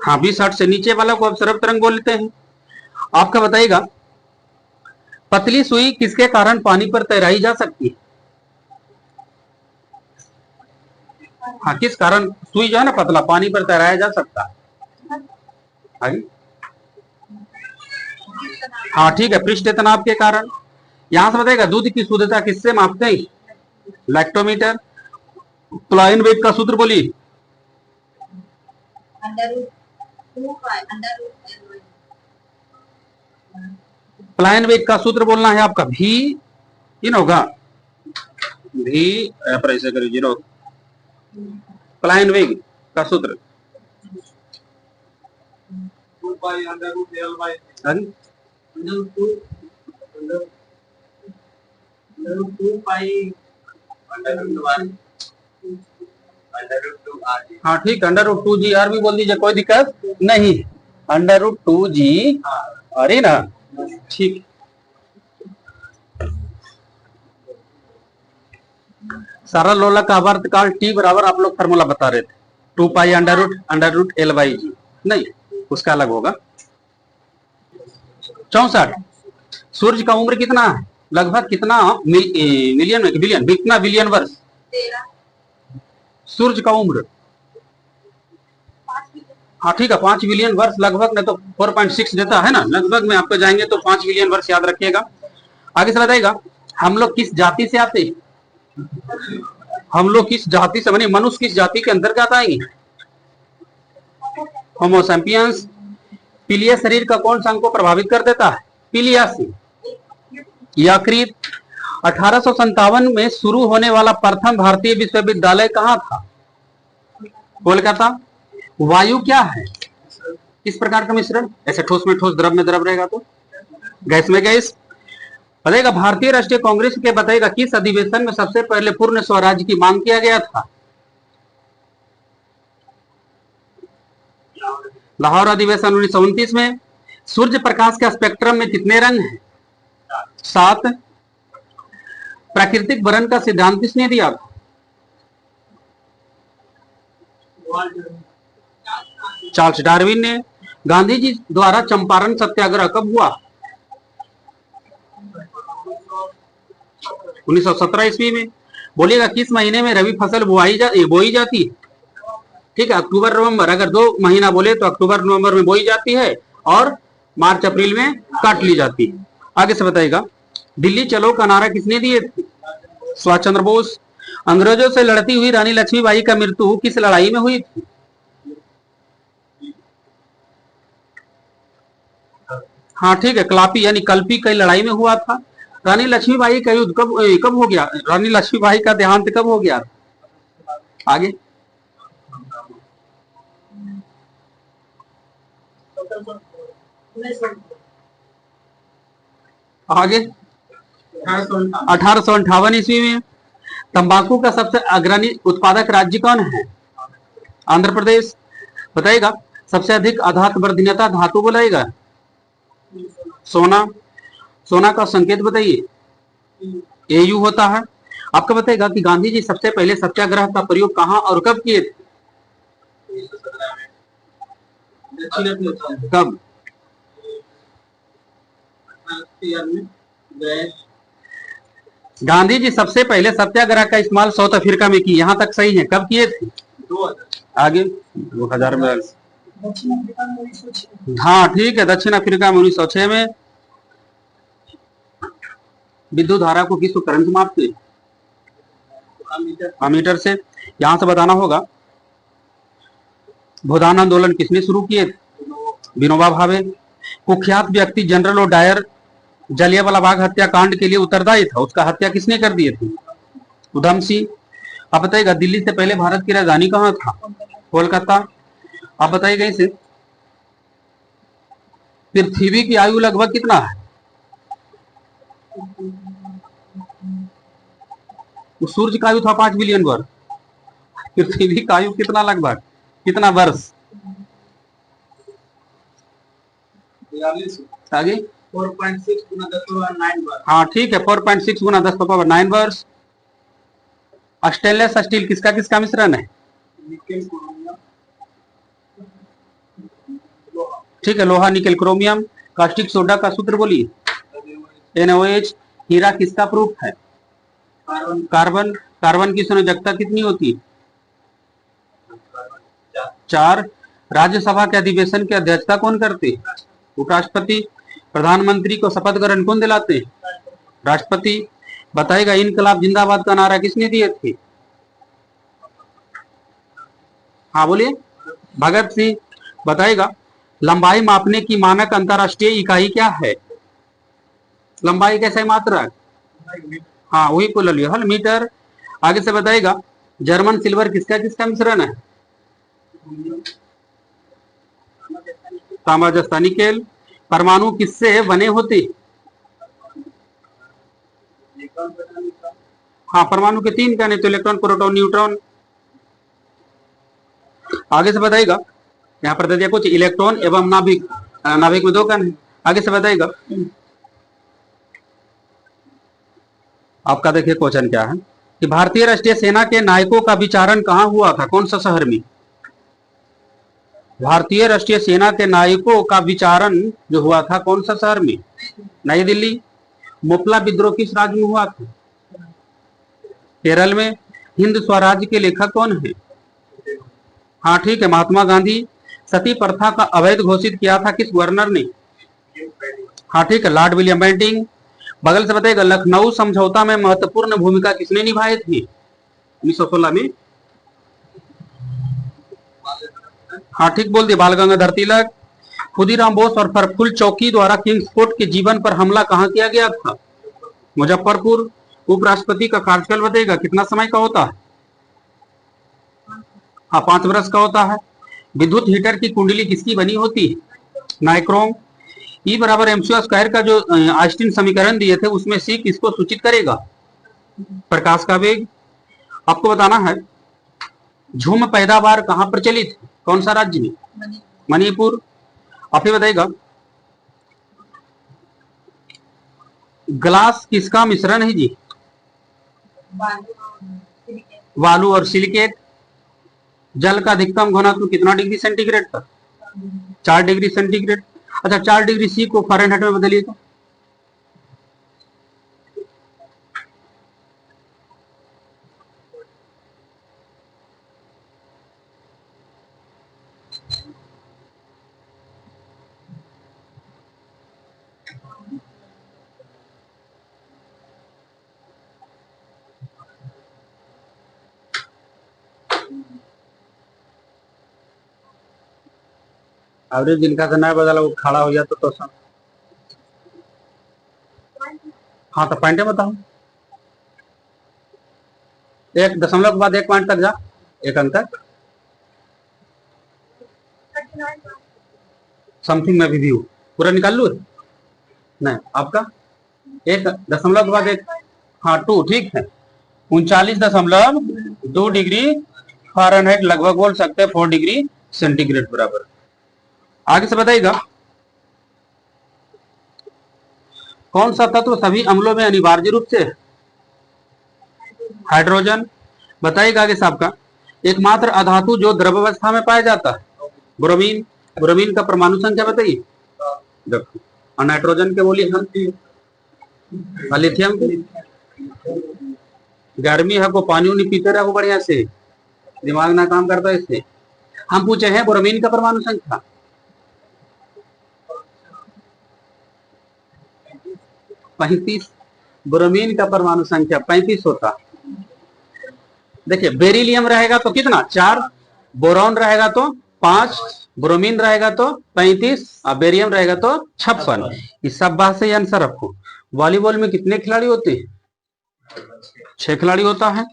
हाँ 20 हर्ट्ज से नीचे वाला को अपसरब तरंग बोलते हैं। आपका बताइएगा पतली सुई किसके कारण पानी पर तैराई जा सकती है, हाँ किस कारण सुई जो है ना पतला, पानी पर तैराया जा सकता है। आगे हाँ ठीक है, पृष्ठ तनाव के कारण। यहां से बताइएगा दूध की शुद्धता किससे मापते हैं, लैक्टोमीटर। प्लाइन वेग का सूत्र बोलिए, प्लाइन वेग का सूत्र बोलना है आपका भी इन होगा, भी ऐसे करिए 0, प्लाइन वेग का सूत्र 2 हाँ ठीक, √2GR भी बोल दीजिए, कोई दिक्कत नहीं, √2G अरे ना ठीक। सरल लोलक का आवर्तकाल T बराबर आप लोग फार्मूला बता रहे थे 2 पाई √L/G, नहीं उसका अलग होगा। 64 सूर्य का उम्र कितना है, लगभग कितना मिलियन में, बिलियन, कितना बिलियन वर्ष, सूर्य का उम्र, हाँ ठीक है 5 बिलियन वर्ष लगभग, नहीं तो 4.6 देता है ना, लगभग में आपको जाएंगे तो 5 बिलियन वर्ष याद रखिएगा। आगे से बताइएगा हम लोग किस जाति से आते हैं, हम लोग किस जाति से बने, मनुष्य किस जाति के अंतर्गत आएंगे, होमो सैपियंस। पीलिया शरीर का कौन सा अंग को प्रभावित कर देता है, पीलियासी। यकृत। 1857 में शुरू होने वाला प्रथम भारतीय विश्वविद्यालय कहाँ था, कोलकाता। वायु क्या है, किस प्रकार का मिश्रण, ऐसे ठोस में ठोस, द्रव में द्रव रहेगा तो गैस में गैस। बताइएगा भारतीय राष्ट्रीय कांग्रेस के बताइएगा किस अधिवेशन में सबसे पहले पूर्ण स्वराज की मांग किया गया था, लाहौर अधिवेशन 1929 में। सूर्य प्रकाश के स्पेक्ट्रम में कितने रंग हैं? 7। प्राकृतिक वर्ण का सिद्धांत किसने दिया था? चार्ल्स डार्विन ने। गांधी जी द्वारा चंपारण सत्याग्रह कब हुआ? 1917 ईस्वी में। बोलिएगा किस महीने में रबी फसल बोई जाती है? ठीक है, अक्टूबर नवंबर। अगर 2 महीना बोले तो अक्टूबर नवंबर में बोई जाती है और मार्च अप्रैल में काट ली जाती है। आगे से बताइएगा, दिल्ली चलो का नारा किसने दिए थे? सुभाष चंद्र बोस। अंग्रेजों से लड़ती हुई रानी लक्ष्मीबाई का मृत्यु किस लड़ाई में हुई थी? हाँ ठीक है, कलापी यानी कल्पी की लड़ाई में हुआ था। रानी लक्ष्मीबाई का युद्ध कब हो गया? रानी लक्ष्मीबाई का देहांत कब हो गया? आगे आगे 1858 ईस्वी में। तंबाकू का सबसे अग्रणी उत्पादक राज्य कौन है? आंध्र प्रदेश। बताइएगा, सबसे अधिक आघात वर्धनीयता धातु बोलाएगा? सोना। सोना का संकेत बताइए? एयू होता है। आपको बताएगा कि गांधी जी सबसे पहले सत्याग्रह का प्रयोग कहां और कब किए थे? कब? गांधी जी सबसे पहले सत्याग्रह का इस्तेमाल साउथ अफ्रीका में किए, यहां तक सही है। कब किए थे? आगे 2000 में। हाँ ठीक है, दक्षिण अफ्रीका में 1906 में। विद्युत धारा को किस उपकरण से मापते? अमीटर से। यहां से बताना होगा, भूदान आंदोलन किसने शुरू किए थे? विनोबा भावे। कुख्यात व्यक्ति जनरल और डायर जलियांवाला बाग हत्याकांड के लिए उत्तरदायी था, उसका हत्या किसने कर दिए थे? उधम सिंह। आप बताइएगा, दिल्ली से पहले भारत की राजधानी कहाँ था? कोलकाता। आप बताइएगा, इसे पृथ्वी की आयु लगभग कितना है? सूर्य का आयु था 5 बिलियन वर्ष। पृथ्वी का आयु कितना लगभग, कितना वर्ष? आगे 4.6 गुना 10⁹ वर्ष। हाँ ठीक है, 4.6 गुना 10⁹ वर्ष। स्टेनलेस स्टील किसका किसका मिश्रण है? ठीक है, लोहा निकल क्रोमियम। कास्टिक सोडा का सूत्र बोलिए? NaOH। हीरा किसका प्रूफ है? कार्बन। कार्बन की संयोजकता कितनी होती है? 4। राज्यसभा के अधिवेशन की अध्यक्षता कौन करते हैं? उपराष्ट्रपति। प्रधानमंत्री को शपथ ग्रहण कौन दिलाते हैं? राष्ट्रपति। बताएगा, इनकलाब जिंदाबाद का नारा किसने दिए थे? हाँ बोलिए? भगत सिंह। बताएगा, लंबाई मापने की मानक अंतरराष्ट्रीय इकाई क्या है? लंबाई कैसे मात्रा है? हाँ वही को ले लियो, हल मीटर। आगे से बताएगा, जर्मन सिल्वर किसका किसका मिश्रण है? तांबा जस्ता निकेल। परमाणु किससे बने होते? हाँ, परमाणु के 3 कहने तो इलेक्ट्रॉन, प्रोटॉन, न्यूट्रॉन। आगे से बताइएगा, यहाँ पर दे दिया कुछ इलेक्ट्रॉन एवं नाभिक। नाभिक में 2 कण है। आगे से बताइएगा, आपका देखिए क्वेश्चन क्या है कि भारतीय राष्ट्रीय सेना के नायकों का विचारण कहाँ हुआ था, कौन सा शहर में? भारतीय राष्ट्रीय सेना के नायकों का विचारण जो हुआ था कौन सा शहर में? नई दिल्ली। मुपला विद्रोह किस राज्य में हुआ था? केरल में। हिंद स्वराज्य के लेखक कौन है? हाँ ठीक है, महात्मा गांधी। सती प्रथा का अवैध घोषित किया था किस गवर्नर ने? हाँ ठीक है, लॉर्ड विलियम बेंटिंग। बगल से बताइएगा, लखनऊ समझौता में महत्वपूर्ण भूमिका किसने निभाई थी 1916 में? हाँ ठीक बोल दिया, बाल गंगाधर तिलक। खुदीराम बोस और प्रफुल्ल चौकी द्वारा किंग्स कोर्ट के जीवन पर हमला कहाँ किया गया था? मुजफ्फरपुर। उपराष्ट्रपति का कार्यकाल बताइएगा कितना समय का होता है? हाँ 5 वर्ष का होता है। विद्युत हीटर की कुंडली किसकी बनी होती है? नाइक्रोम। E बराबर mc स्क्वायर का जो आइंस्टीन समीकरण दिए थे उसमें C किसको सूचित करेगा? प्रकाश का वेग। आपको बताना है, झूम पैदावार कहाँ प्रचलित है, कौन सा राज्य में? मणिपुर। आप ही बताइएगा ग्लास किसका मिश्रण है जी? बालू और सिलिकेट। जल का अधिकतम घनत्व कितना डिग्री सेंटीग्रेड पर? 4 डिग्री सेंटीग्रेड। अच्छा 4 डिग्री सी को फ़ारेनहाइट में बदलिए तो? एवरेज जिनका से नहीं बदला वो खड़ा हो जाता तो सब। हाँ तो पॉइंट बताओ। 1 दशमलव के बाद 1 पॉइंट तक जा, 1 अंक तक समथिंग में भी पूरा निकाल लू। नहीं आपका 1 दशमलव के बाद 1, हाँ 2 ठीक है। 39.2 डिग्री फ़ारेनहाइट लगभग बोल सकते हैं 4 डिग्री सेंटीग्रेड बराबर। आगे से बताइएगा कौन सा तत्व सभी अम्लों में अनिवार्य रूप से? हाइड्रोजन। बताइएगा आगे साहब का एकमात्र अधातु जो द्रवावस्था में पाया जाता है? ब्रोमीन। ब्रोमीन का परमाणु संख्या बताइए। देखो और नाइट्रोजन के बोलिए हम, लिथियम। गर्मी है को पानी उनी पीते रहो बढ़िया से, दिमाग ना काम करता है इससे। हम पूछे हैं ब्रोमीन का परमाणु संख्या 35। ब्रोमीन का परमाणु संख्या 35 होता। देखिए बेरिलियम रहेगा तो कितना? 4, बोरॉन रहेगा तो 5, ब्रोमीन रहेगा तो 35 और बेरियम रहेगा तो 56। इस सब बात से आंसर रखो। वॉलीबॉल में कितने खिलाड़ी होते हैं? 6 खिलाड़ी होता है।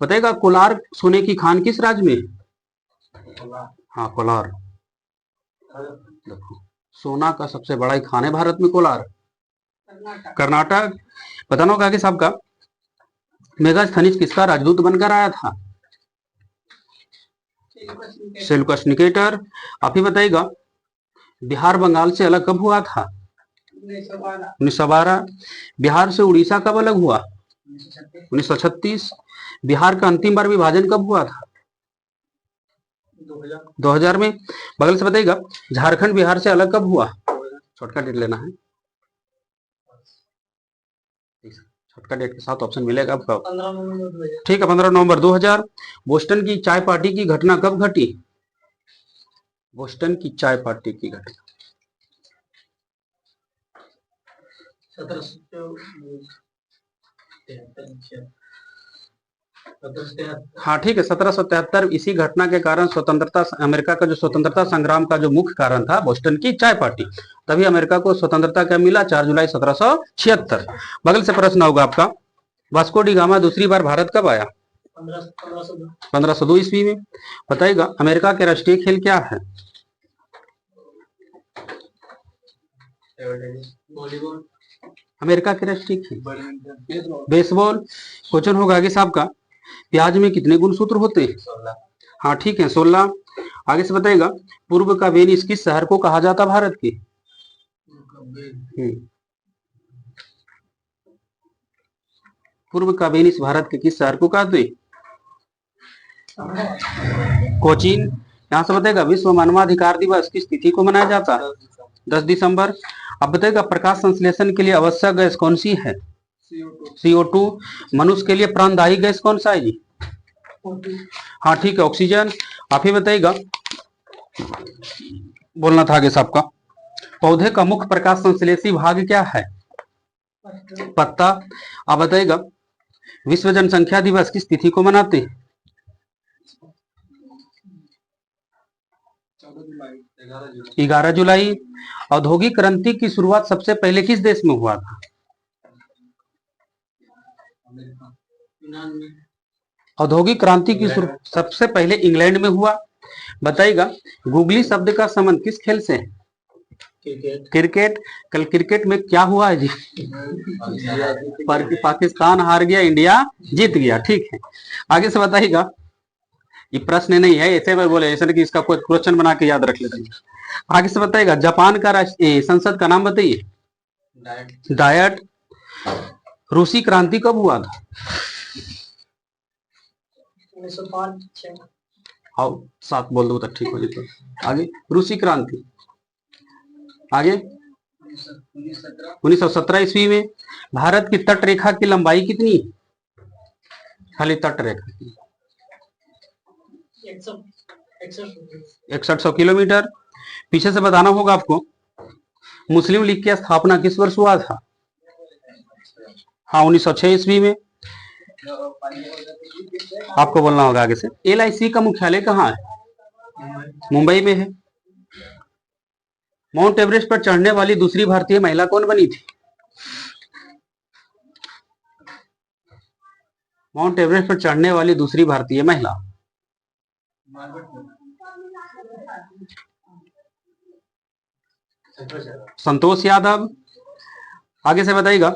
बताएगा कोलार सोने की खान किस राज्य में? हाँ कोलार। देखो सोना का सबसे बड़ा खान है भारत में कोलार, कर्नाटक। बताना होगा आगे साहब का मेगास्थनीज किसका राजदूत बनकर आया था? Seleucus Nicator. आप ही बताइएगा बिहार बंगाल से अलग कब हुआ था? 1912। बिहार से उड़ीसा कब अलग हुआ? 1936। बिहार का अंतिम बार विभाजन कब हुआ था? 2000 में। बगल से बताइएगा झारखंड बिहार से अलग कब हुआ? छोटका डेट लेना है, छोटका डेट के साथ ऑप्शन मिलेगा आपका। ठीक है 15 नवंबर 2000। बोस्टन की चाय पार्टी की घटना कब घटी? बोस्टन की चाय पार्टी की घटना 1773। हाँ ठीक है 1773। इसी घटना के कारण स्वतंत्रता, अमेरिका का जो स्वतंत्रता संग्राम का जो मुख्य कारण था बोस्टन की चाय पार्टी, तभी अमेरिका को स्वतंत्रता क्या मिला? 4 जुलाई 1776। बगल से प्रश्न होगा आपका वास्को डी गामा दूसरी बार भारत कब आया? 1502 ईस्वी में। बताइएगा अमेरिका के राष्ट्रीय खेल क्या है? अमेरिका के राष्ट्रीय खेल बेसबॉल। क्वेश्चन होगा आगे साहब का प्याज में कितने गुणसूत्र होते हैं? 16। हाँ ठीक है 16। आगे से बताइएगा पूर्व का वेनिस किस शहर को कहा जाता भारत के? पूर्व का वेनिस भारत के किस शहर को कहते? कोचीन। यहाँ से बताएगा विश्व मानवाधिकार दिवस किस तिथि को मनाया जाता है? 10 दिसंबर। अब बताएगा प्रकाश संश्लेषण के लिए आवश्यक गैस कौन सी है? CO2। मनुष्य के लिए प्राणदायी गैस कौन सा है जी? हाँ ठीक है ऑक्सीजन। आप ही बताइएगा बोलना था आगे साहब का पौधे का मुख्य प्रकाश संश्लेषी भाग क्या है? पत्ता। आप बताइएगा विश्व जनसंख्या दिवस किस तिथि को मनाते हैं? 11 जुलाई। औद्योगिक क्रांति की शुरुआत सबसे पहले किस देश में हुआ था? औद्योगिक क्रांति की शुरुआत सबसे पहले इंग्लैंड में हुआ। बताइएगा गूगली शब्द का संबंध किस खेल से है? क्रिकेट। कल क्रिकेट में क्या हुआ है जी? पाकिस्तान हार गया, इंडिया जीत गया। ठीक है आगे से बताइएगा ये प्रश्न नहीं है, ऐसे में बोले ऐसे नहीं कि इसका कोई क्वेश्चन बना के याद रख लेते हैं। आगे से बताइएगा, जापान का राष्ट्रीय संसद का नाम बताइए। डायट। रूसी क्रांति कब हुआ था? 1905। आओ 7 बोल दो तो ठीक हो जाए। आगे रूसी क्रांति। आगे 1917 ईस्वी में। भारत की तट रेखा की लंबाई कितनी? खाली तट रेखा की 6100 किलोमीटर। पीछे से बताना होगा आपको, मुस्लिम लीग की स्थापना किस वर्ष हुआ था? हाँ 1906 ईस्वी में। आपको बोलना होगा आगे से। LIC का मुख्यालय कहाँ है? मुंबई में है। माउंट एवरेस्ट पर चढ़ने वाली दूसरी भारतीय महिला कौन बनी थी? माउंट एवरेस्ट पर चढ़ने वाली दूसरी भारतीय महिला। संतोष यादव। आगे से बताइएगा,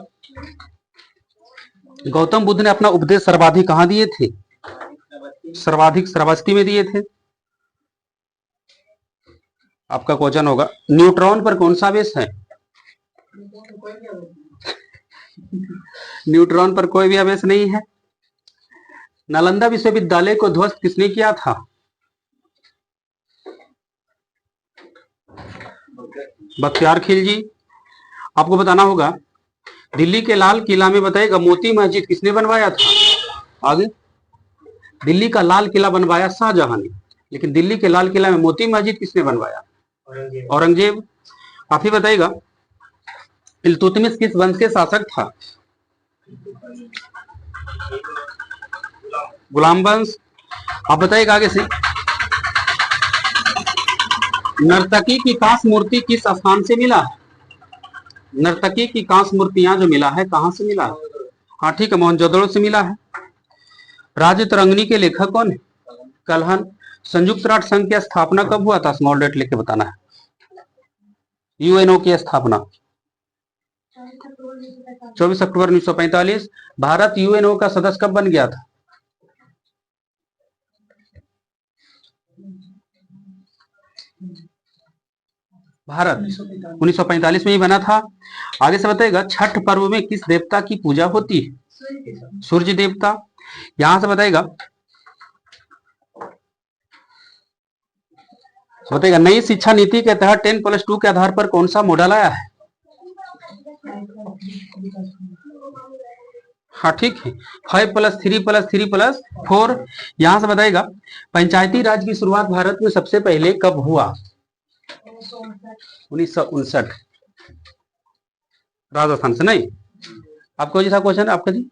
गौतम बुद्ध ने अपना उपदेश सर्वाधिक कहां दिए थे? सर्वाधिक श्रावस्ती में दिए थे। आपका क्वेश्चन होगा, न्यूट्रॉन पर कौन सा आवेश है? न्यूट्रॉन पर कोई भी आवेश नहीं है। नालंदा विश्वविद्यालय को ध्वस्त किसने किया था? बख्तियार खिलजी। आपको बताना होगा, दिल्ली के लाल किला में बताइएगा मोती मस्जिद किसने बनवाया था? आगे दिल्ली का लाल किला बनवाया शाहजहां ने, लेकिन दिल्ली के लाल किला में मोती मस्जिद किसने बनवाया? औरंगजेब। आप ही बताइएगा, इल्तुतमिश किस वंश के शासक था? गुलाम वंश। आप बताइएगा आगे से, नर्तकी की कांस मूर्ति किस स्थान से मिला है? नर्तकी की कांस मूर्तियां जो मिला है कहां से मिला है? हाँ ठीक है, मोहनजोदड़ो से मिला है। राज्य तरंगिणी के लेखक कौन है? कल्हन। संयुक्त राष्ट्र संघ की स्थापना कब हुआ था? स्मॉल डेट लिख के बताना है। UNO की स्थापना 24 अक्टूबर 1945। भारत UNO का सदस्य कब बन गया था? भारत 1945 में ही बना था। आगे से बताइएगा, छठ पर्व में किस देवता की पूजा होती है? सूर्य देवता। यहां से बताइएगा, नई शिक्षा नीति के तहत 10+2 के आधार पर कौन सा मॉडल आया है? हाँ ठीक है, 5+3+3+4। यहां से बताइएगा, पंचायती राज की शुरुआत भारत में सबसे पहले कब हुआ? 1959। राजस्थान से नहीं। आपको जी था क्वेश्चन आपका जी?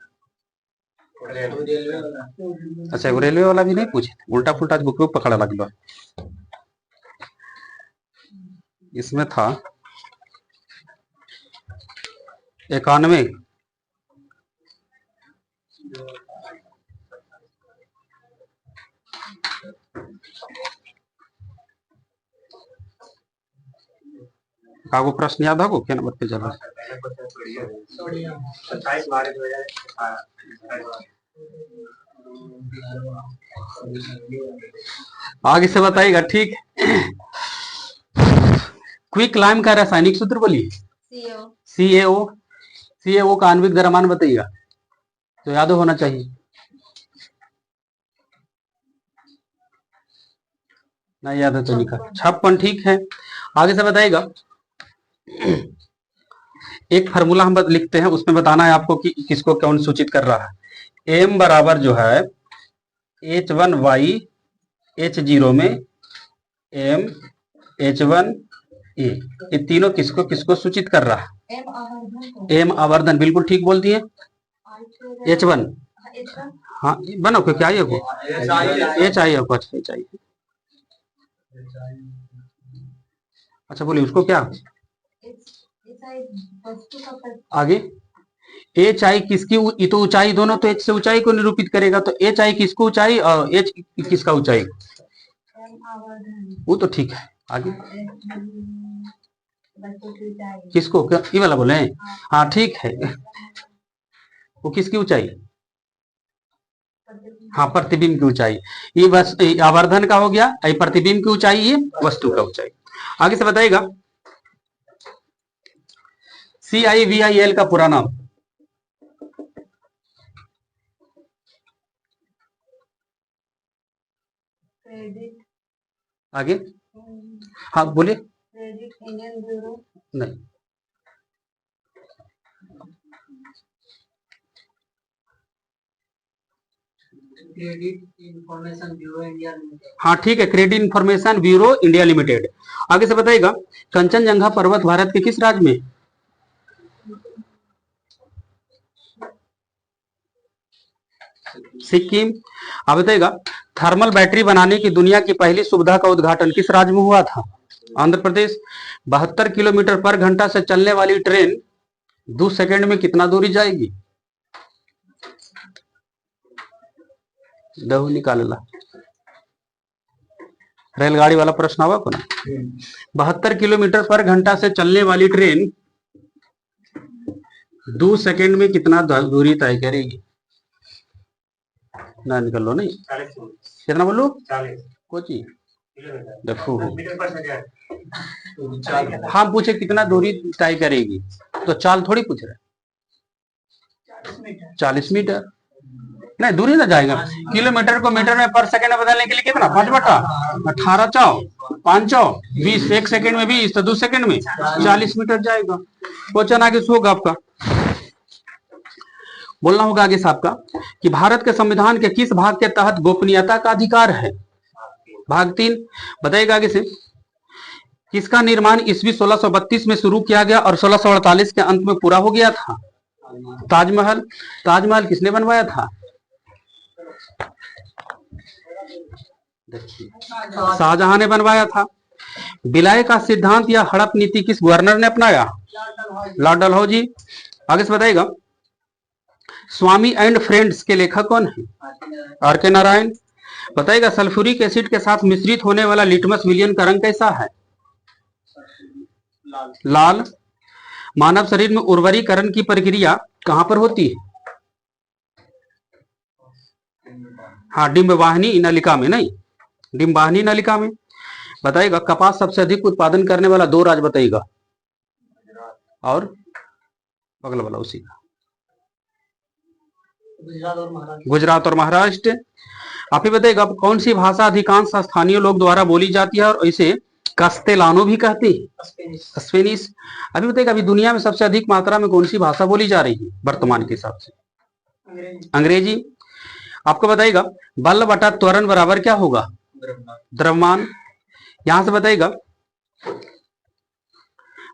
अच्छा, रेलवे वाला भी नहीं पूछे, उल्टा फुल्टा बुक में पकड़ा लग। इसमें था 91। आपको प्रश्न याद होगा क्या नंबर पे चला? आगे से बताइएगा, ठीक। क्विक लाइम का रासायनिक सूत्र बोलिए। CaO। CaO का आणविक द्रव्यमान बताइएगा, तो याद होना चाहिए। नहीं याद है तो लिखा 56, ठीक है। आगे से बताइएगा, एक फार्मूला हम लिखते हैं, उसमें बताना है आपको कि किसको कौन सूचित कर रहा है। M बराबर जो है H1Y H0 में M H1A, ये तीनों किसको किसको सूचित कर रहा है? M आवर्धन, बिल्कुल ठीक बोल दिए। H1, हाँ बनो को क्या है, H आई है। अच्छा बोलिए उसको क्या? आगे HI किसकी, ये तो ऊंचाई, दोनों तो H से ऊंचाई को निरूपित करेगा, तो HI किसको ऊंचाई और H किसका ऊंचाई? वो तो ठीक है। आगे किसको, ये वाला बोले? हाँ ठीक है, वो किसकी ऊंचाई? हाँ, प्रतिबिंब की ऊंचाई। ये बस ये आवर्धन का हो गया, ये प्रतिबिंब की ऊंचाई, ये वस्तु का ऊंचाई। आगे से बताइएगा CIVIL का पूरा नाम। आगे हाँ बोलिए। नहीं, credit information bureau India limited. हाँ ठीक है, credit information bureau India limited. आगे से बताइएगा कंचनजंगा पर्वत भारत के किस राज्य में? सिक्किम। आप बताइएगा थर्मल बैटरी बनाने की दुनिया की पहली सुविधा का उद्घाटन किस राज्य में हुआ था? आंध्र प्रदेश। 72 किलोमीटर पर घंटा से चलने वाली ट्रेन 2 सेकंड में कितना दूरी जाएगी? दहू निकाल ला, रेलगाड़ी वाला प्रश्न आवा को ना। 72 किलोमीटर पर घंटा से चलने वाली ट्रेन 2 सेकंड में कितना दूरी तय करेगी? ना निकल लो नहीं, कितना बोलो? 40 कोची देखो। हम पूछे कितना दूरी तय करेगी तो चाल थोड़ी पूछ रहे। 40 मीटर नहीं, दूरी ना जाएगा। किलोमीटर को मीटर में पर सेकंड में बदलने के लिए कितना? 5 बटा 18 चौ 5 चौ 20, 1 सेकंड में 20 तो 2 सेकंड में 40 मीटर जाएगा। क्वेश्चन आगे होगा आपका, बोलना होगा आगे से आपका कि भारत के संविधान के किस भाग के तहत गोपनीयता का अधिकार है? भाग 3 बताइएगा आगे से। किसका निर्माण ईस्वी 1632 में शुरू किया गया और 1648 के अंत में पूरा हो गया था? ताजमहल। ताजमहल किसने बनवाया था? शाहजहां ने बनवाया था। विलय का सिद्धांत या हड़प नीति किस गवर्नर ने अपनाया? लॉर्ड डलहौजी। आगे से बताइएगा स्वामी एंड फ्रेंड्स के लेखक कौन है? R.K. नारायण। बताइएगा सल्फ्यूरिक एसिड के साथ मिश्रित होने वाला लिटमस विलियन का रंग कैसा है? लाल। मानव शरीर में उर्वरीकरण की प्रक्रिया कहां पर होती है? हाँ, डिंबवाहिनी नलिका में। नहीं, डिंबवाहिनी नलिका में। बताइएगा कपास सबसे अधिक उत्पादन करने वाला 2 राज्य बताइएगा, और अगला वाला उसी का गुजरात और महाराष्ट्र। आप ही बताइएगा कौन सी भाषा अधिकांश स्थानीय लोग द्वारा बोली जाती है और इसे कस्तेलानो भी कहते हैं? स्पेनिश। अभी बताइएगा अभी दुनिया में सबसे अधिक मात्रा में कौन सी भाषा बोली जा रही है वर्तमान के हिसाब से? अंग्रेजी। आपको बताइएगा बल बटा त्वरण बराबर क्या होगा? द्रव्यमान। यहां से बताइएगा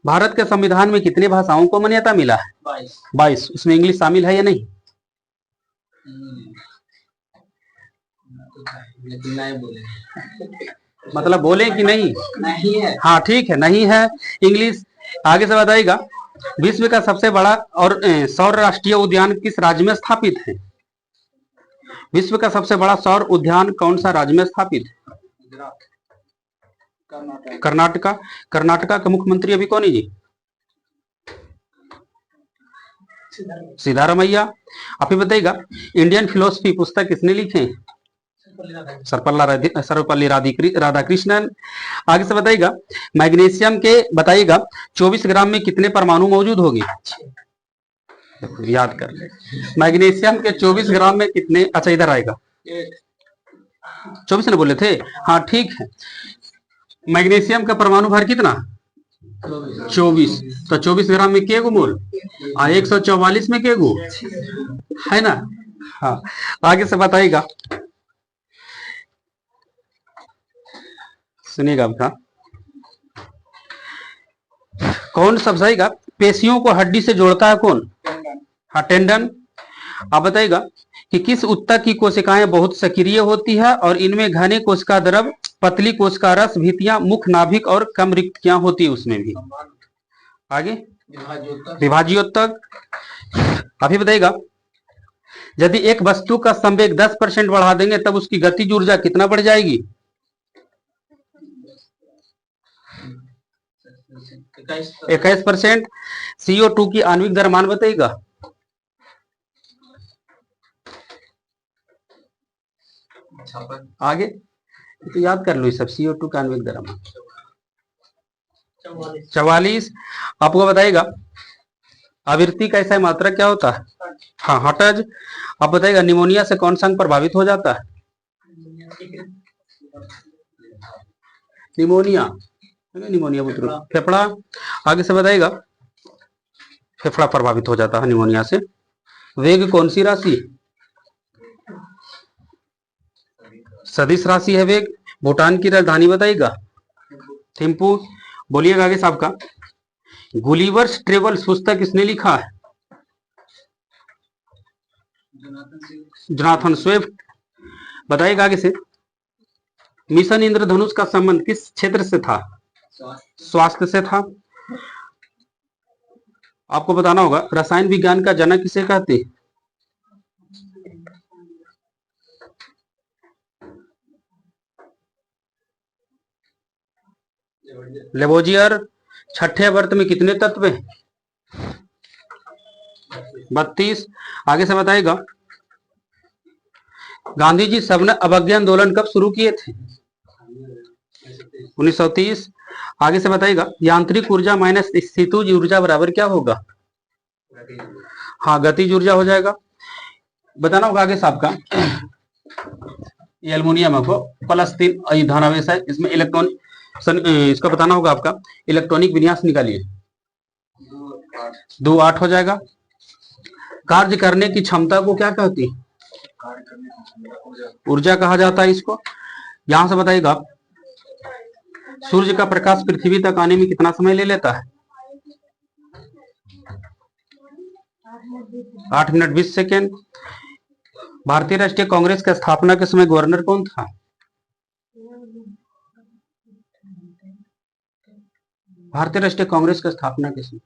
भारत के संविधान में कितनी भाषाओं को मान्यता मिला है? 22। उसमें इंग्लिश शामिल है या नहीं? नहीं बोले, मतलब बोले कि नहीं? नहीं है। हाँ ठीक है, नहीं है इंग्लिश। आगे से बताइएगा विश्व का सबसे बड़ा और सौर राष्ट्रीय उद्यान किस राज्य में स्थापित है? विश्व का सबसे बड़ा सौर उद्यान कौन सा राज्य में स्थापित है? कर्नाटका। कर्नाटका का मुख्यमंत्री अभी कौन है जी? सिद्धारमैया। आप ही बताइएगा इंडियन फिलोसफी पुस्तक किसने लिखे हैं? सर्वपल्ली राधाकृष्णन। आगे से बताइएगा मैग्नीशियम के बताइएगा 24 ग्राम में कितने परमाणु मौजूद होंगे? याद कर ले, मैग्नीशियम के 24 ग्राम में कितने? अच्छा इधर आएगा 24 ने बोले थे। हाँ ठीक है, मैग्नीशियम का परमाणु भार कितना? 24। तो 24 ग्राम में के गो मोल? 144 में के गो है ना? हाँ। आगे से बताइएगा, सुनिएगा आपका कौन समझाएगा पेशियों को हड्डी से जोड़ता है कौन? हाँ, टेंडन। आप बताइएगा कि किस उत्तक की कोशिकाएं बहुत सक्रिय होती है और इनमें घने कोशिका द्रव, पतली कोशिका रस, भित्तियां, मुख, नाभिक और कम रिक्तियां होती है उसमें भी। आगे विभाज्योत्तक। अभी बताइएगा यदि एक वस्तु का संवेग 10% बढ़ा देंगे तब उसकी गतिज ऊर्जा कितना बढ़ जाएगी? 21%। CO2 की आणविक द्रव्यमान बताइएगा। आगे तो याद कर लो ये सब। CO2 का आणविक द्रव्यमान 44। आपको बताएगा आवृत्ति का ऐसा मात्रा क्या होता है? हाँ, हर्ट्ज। आप बताइएगा निमोनिया से कौन सा अंग प्रभावित हो जाता है? निमोनिया, निमोनिया बुतरू फेफड़ा। आगे से बताइएगा फेफड़ा प्रभावित हो जाता है निमोनिया से। वेग कौन सी राशि? सदिश राशि है वेग। भूटान की राजधानी बताइएगा? थिम्पू। बोलिएगा आगे साहब का गुलिवर्स ट्रेवल्स पुस्तक किसने लिखा है? Jonathan Swift. बताइएगा आगे से मिशन इंद्रधनुष का संबंध किस क्षेत्र से था? स्वास्थ्य से था। आपको बताना होगा रसायन विज्ञान का जनक किसे कहते हैं? लेवोजियर। छठे वर्त में कितने तत्व हैं? 32। आगे से बताइएगा गांधी जी सवर्ण अवज्ञा आंदोलन कब शुरू किए थे? 1930। आगे से बताइएगा यांत्रिक ऊर्जा माइनस स्थितिज ऊर्जा बराबर क्या होगा? हाँ, गतिज ऊर्जा हो जाएगा। बताना होगा आगे साहब का ये एल्युमिनियम आपको +3 धनावेश है, इसमें इलेक्ट्रॉन इसका बताना होगा आपका इलेक्ट्रॉनिक विन्यास निकालिए। 2 8 हो जाएगा। कार्य करने की क्षमता को क्या कहती है? ऊर्जा कहा जाता है इसको। यहां से बताइएगा सूर्य का प्रकाश पृथ्वी तक आने में कितना समय ले लेता है? 8 मिनट 20 सेकेंड। भारतीय राष्ट्रीय कांग्रेस की स्थापना के समय गवर्नर कौन था? भारतीय राष्ट्रीय कांग्रेस की स्थापना के समय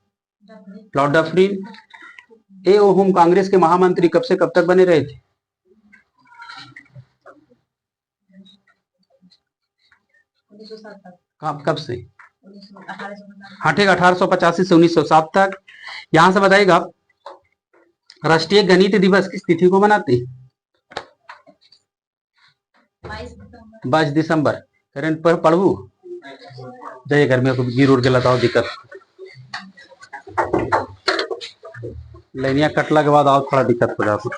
लॉर्ड डफरिन। ए ओहम कांग्रेस के महामंत्री कब से कब तक बने रहे थे? कब से? हाँ ठीक, 1885 से 1907 तक। यहां से बताइएगा राष्ट्रीय गणित दिवस किस तिथि को मनाते हैं? 22 दिसंबर। करेंट पर पढ़ू जाइए घर में गिर उड़ के लगाओ दिक्कत लाइनिया कटला के बाद आओ थोड़ा दिक्कत हो जाती।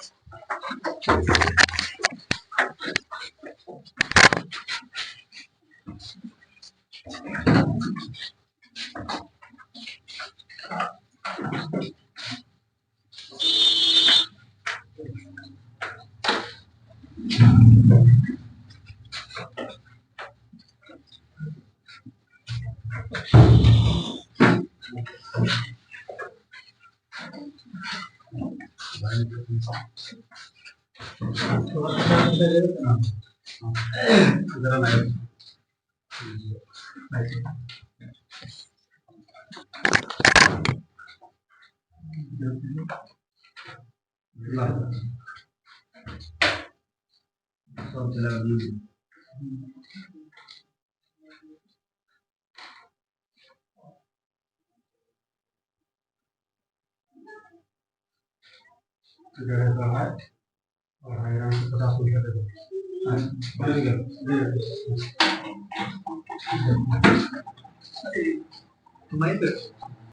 और हैरान से 50 रुपया दे दो। मैं